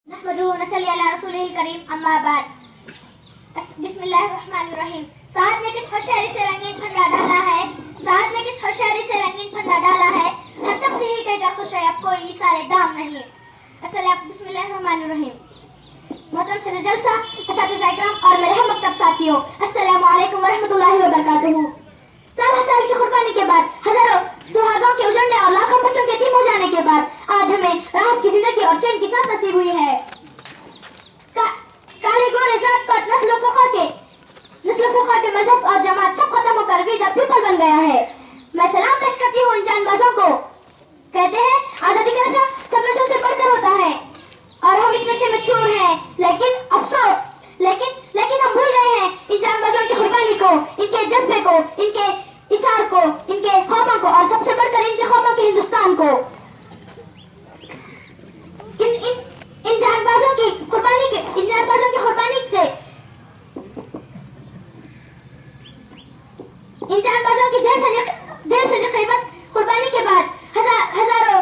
نحمده ونصلي على رسوله الكريم اما بعد بسم اللہ الرحمن الرحیم سعد نے کس ہوشیاری سے رنگین پھندا ڈالا ہے سعد نے کس ہوشیاری سے رنگین پھندا ڈالا ہے ہر شخص یہی کہے گا خوش ہے اب کوئی سارے دام نہیں بسم اللہ الرحمن الرحیم محترم صدر جلسہ اساتذہ اکرام اور میرے ہم مکتب ساتھیوں السلام علیکم ورحمۃ اللہ وبرکاتہ سال کی قربانی کے بعد ہزاروں سہاگوں کے اجڑنے اور لاکھوں بچوں کے یتیم ہو جانے کے بعد آج ہمیں راحت کی زندگی اور چین کی ساتھ نصیب ہوئی ہے کالے گورے ذات پر نسل و فقہ کے مذہب اور جماعت سب ختم ہو کر ویزا پیپل بن گیا ہے میں سلام پیش کرتی ہوں ان جان بازوں کو کہتے ہیں آزادی کا نشہ سب نشوں سے بڑھ کر ہوتا ہے اور ہم اس نشے میں چور ہیں لیکن افسوس لیکن ہم بھول گئے ہیں ان جان بازوں کی قربانی کو ان کے جذبے کو ان کے اثار کو ان کے خوفوں کو اور سب سے بڑھ کر ان کے خوفوں کے ہندوستان کو ان جان بازوں کی قربانی سے ان جان بازوں کی دیر سے قیمت قربانی کے بعد ہزاروں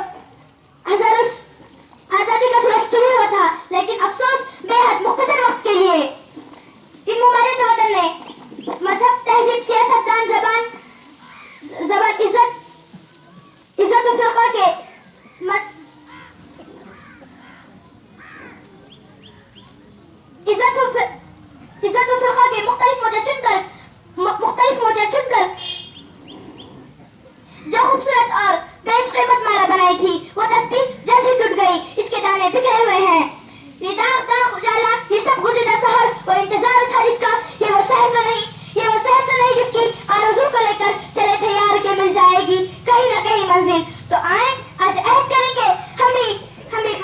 آزادی کا سورج طلوع ہوا تھا لیکن افسوس بے حد مختصر وقت کے لیے ان ممالک وطن نے مذہب تہذیب سیاست دان زبان عزت و فقہ کے عزت و فقہ کے مختلف موجے چن کر جو خوبصورت اور بیش قیمت مالا بنائی تھی وہ تسبیح جلد ہی ٹوٹ گئی اس کے دانے بکھرے ہوئے ہیں یہ داغ اجالا یہ سب گزشتہ سحر اور انتظار تھا جس کا یہ وہ شہر تو نہیں جس کی آرزو کو لے کر چلے تھے یار کے مل جائے گی کہیں نہ کہیں منزل تو آئیں آج عہد کریں کہ ہمیں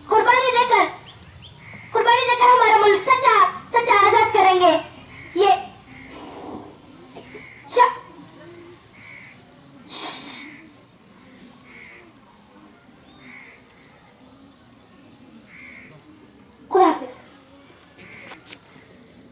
قربانی دے کر ہمارا ملک سچا آزاد کریں گے